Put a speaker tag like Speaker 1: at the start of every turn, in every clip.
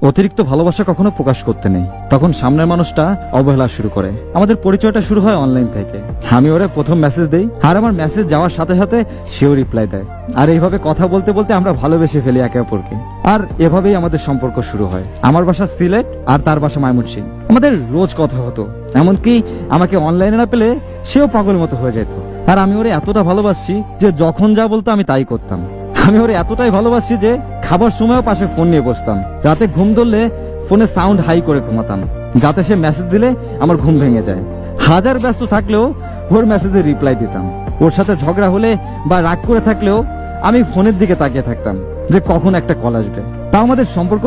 Speaker 1: অতিরিক্ত ভালোবাসা কখনো প্রকাশ করতে নেই, তখন সামনের মানুষটা অবহেলা শুরু করে। আমাদের পরিচয়টা শুরু হয় অনলাইন থেকে। আমি ওরে প্রথম মেসেজ দেই, আর আমার মেসেজ যাওয়ার সাথে সাথে সেও রিপ্লাই দেয়। আর এইভাবে কথা বলতে বলতে আমরা ভালোবেসে ফেলি একে অপরকে। আর এভাবেই আমাদের সম্পর্ক শুরু হয়। আমার বাসা সিলেট আর তার বাসা ময়মনসিংহ। আমাদের রোজ কথা হতো, এমনকি আমাকে অনলাইনে না পেলে সেও পাগল মতো হয়ে যেত। আর আমি ওরে এতটা ভালোবাসি যে যখন যা বলতো আমি তাই করতাম। আমি ওরে এতটাই ভালোবাসি যে খাবার সময়ও পাশে ফোন নিয়ে বসতাম। রাতে ঘুম ধরলে ফোনে সাউন্ড হাই করে ঘুমাতাম, যাতে সে মেসেজ দিলে আমার ঘুম ভেঙে যায়। হাজার ব্যস্ত থাকলেও ওর মেসেজে রিপ্লাই দিতাম। ওর সাথে ঝগড়া হলে বা রাগ করে থাকলেও আমি ফোনের দিকে তাকিয়ে থাকতাম যে কখন একটা কল আসবে। তাও আমাদের সম্পর্ক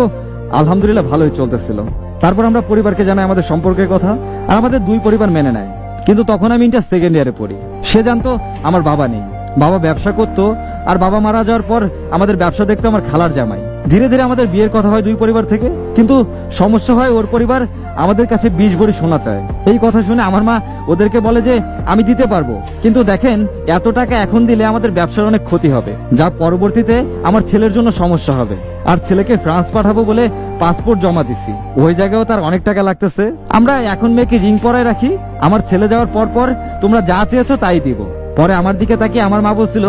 Speaker 1: আলহামদুলিল্লাহ ভালোই চলতেছিল। তারপর আমরা পরিবারকে জানাই আমাদের সম্পর্কের কথা, আর আমাদের দুই পরিবার মেনে নেয়। কিন্তু তখন আমি ইন্টার সেকেন্ড ইয়ারে পড়ি। সে জানতো আমার বাবা নেই, বাবা ব্যবসা করতো, আর বাবা মারা যাওয়ার পর আমাদের ব্যবসা দেখতো আমার খালার জামাই। ধীরে ধীরে আমাদের বিয়ের কথা হয় দুই পরিবার থেকে। কিন্তু সমস্যা হয় ওর পরিবার আমাদের কাছে 20 ভরি সোনা চায়। এই কথা শুনে আমার মা ওদেরকে বলে যে আমি দিতে পারবো, কিন্তু দেখেন এত টাকা এখন দিলে আমাদের ব্যবসার অনেক ক্ষতি হবে, যা পরবর্তীতে আমার ছেলের জন্য সমস্যা হবে। আর ছেলেকে ফ্রান্স পাঠাবো বলে পাসপোর্ট জমা দিছি, ওই জায়গায়ও তার অনেক টাকা লাগতেছে। আমরা এখন মেয়েকে রিং পরায় রাখি, আমার ছেলে যাওয়ার পর পর তোমরা যা চেয়েছো তাই দিব। পরে আমার দিকে তাকিয়ে আমার মা বলছিল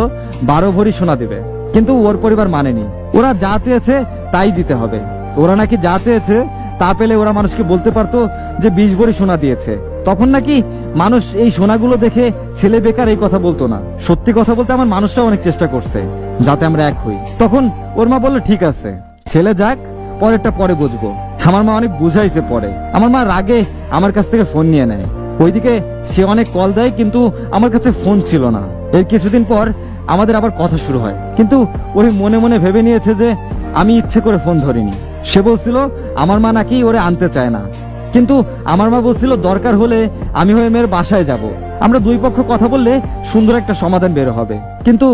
Speaker 1: 12 ভরি সোনা দিবে, কিন্তু ওর পরিবার মানেনি। ওরা যা চেয়েছে তাই দিতে হবে। ওরা নাকি যা চেয়েছে তা পেলে ওরা মানুষকে বলতে পারতো যে 20 ভরি সোনা দিয়েছে। তখন নাকি মানুষ এই সোনাগুলো দেখে ছেলে বেকার এই কথা বলতো না। সত্যি কথা বলতে আমার মানুষটা অনেক চেষ্টা করছে যাতে আমরা এক হই। তখন ওর মা বললো ঠিক আছে, ছেলে যাক, পরেরটা পরে বুঝবো। আমার মা অনেক বুঝাইছে। পরে আমার মা রাগে আমার কাছ থেকে ফোন নিয়ে নেয়। ওইদিকে সে অনেক কল দেয়, কিন্তু আমার কাছে ফোন ছিল না। এর কিছুদিন পর আমাদের আবার কথা শুরু হয়, কিন্তু ওই মনে মনে ভেবে নিয়েছে যে আমি ইচ্ছে করে ফোন ধরিনি। সে বলছিল আমার মা নাকি ওরে আনতে চায় না, কিন্তু আমার মা বলছিল দরকার হলে আমি হয়ে মেয়ের বাসায় যাব। আমরা দুই পক্ষ কথা বললে সুন্দর একটা সমাধান বের হবে। কিন্তু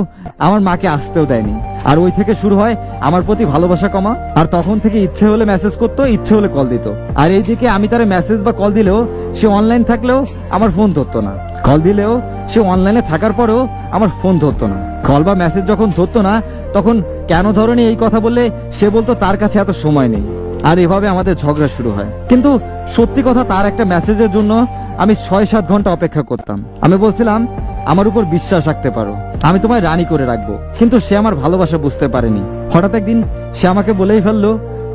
Speaker 1: আমার মাকে আসতেও দেয়নি। আর ওই থেকে শুরু হয় আমার প্রতি ভালোবাসা কমা। আর তখন থেকে ইচ্ছে হলে মেসেজ করতো, ইচ্ছে হলে কল দিত। আর এইদিকে আমি তারে মেসেজ বা কল দিলেও সে অনলাইন থাকলেও আমার ফোন ধরতো না। কল দিলেও সে অনলাইনে থাকার পরেও আমার ফোন ধরতো না। কল বা মেসেজ যখন ধরতো না তখন কেন ধরনি এই কথা বললে সে বলতো তার কাছে এত সময় নেই। আর এভাবে আমাদের ঝগড়া শুরু হয়। কিন্তু সত্যি কথা, তার একটা মেসেজের জন্য আমি 6-7 ঘন্টা অপেক্ষা করতাম। আমি বলছিলাম আমার উপর বিশ্বাস রাখতে পারো, আমি তোমায় রানী করে রাখবো। কিন্তু সে আমার ভালোবাসা বুঝতে পারেনি। হঠাৎ একদিন সে আমাকে বলেই ফেললো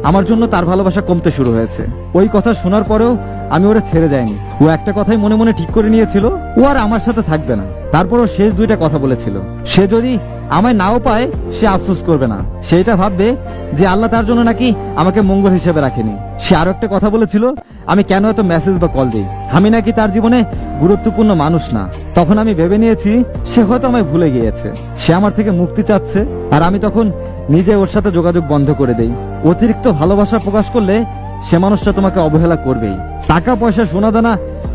Speaker 1: আমার জন্য তার ভালোবাসা কমতে শুরু হয়েছে। ওই কথা শোনার পরেও আমি ওরে ছেড়ে যাইনি। ও একটা কথাই মনে মনে ঠিক করে নিয়েছিল, ও আর আমার সাথে থাকবে না। তারপরও শেষ 2টা কথা বলেছিল, সে যদি আমায় নাও পায় সে আফসোস করবে না, সেটা ভাববে যে আল্লাহ তার জন্য নাকি আমাকে মঙ্গল হিসেবে রাখেনি। সে আরো একটা কথা বলেছিল আমি কেন এত মেসেজ বা কল দিই, আমি নাকি তার জীবনে গুরুত্বপূর্ণ মানুষ না। তখন আমি ভেবে নিয়েছি সে হয়তো আমায় ভুলে গিয়েছে, সে আমার থেকে মুক্তি চাচ্ছে। আর আমি তখন নিজে ওর সাথে যোগাযোগ বন্ধ করে দেই। অতিরিক্ত ভালোবাসা প্রকাশ করলে সে মানুষটা তোমাকে অবহেলা করবেই। টাকা পয়সা সোনা দানা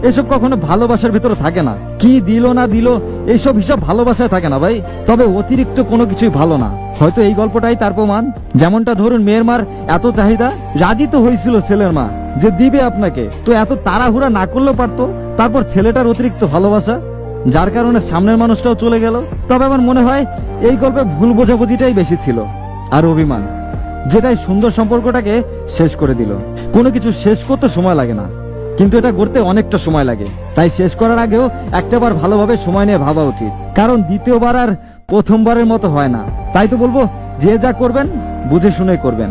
Speaker 1: এসব কখনো ভালোবাসার ভিতরে থাকে না। কি দিল না দিল এইসব হিসাব ভালোবাসায় থাকে না ভাই। তবে অতিরিক্ত কোনো কিছুই ভালো না। হয়তো এই গল্পটাই তার প্রমাণ। যেমনটা ধরুন মেয়ের মার এত চাহিদা, রাজি তো হয়েছিল ছেলের মা যে দিবে আপনাকে, তো এত তাড়াহুড়া না করলেও পারতো। তারপর ছেলেটার অতিরিক্ত ভালোবাসা, যার কারণে সামনের মানুষটাও চলে গেল। তবে আমার মনে হয় এই গল্পে ভুল বোঝাবুঝিটাই বেশি ছিল, আর অভিমান, যেটাই সুন্দর সম্পর্কটাকে শেষ করে দিল। কোনো কিছু শেষ করতে সময় লাগে না, কিন্তু এটা করতে অনেকটা সময় লাগে। তাই শেষ করার আগেও একটাবার ভালোভাবে সময় নিয়ে ভাবা উচিত, কারণ দ্বিতীয়বার আর প্রথমবারের মতো হয় না। তাই তো বলবো যে যা করবেন বুঝে শুনে করবেন।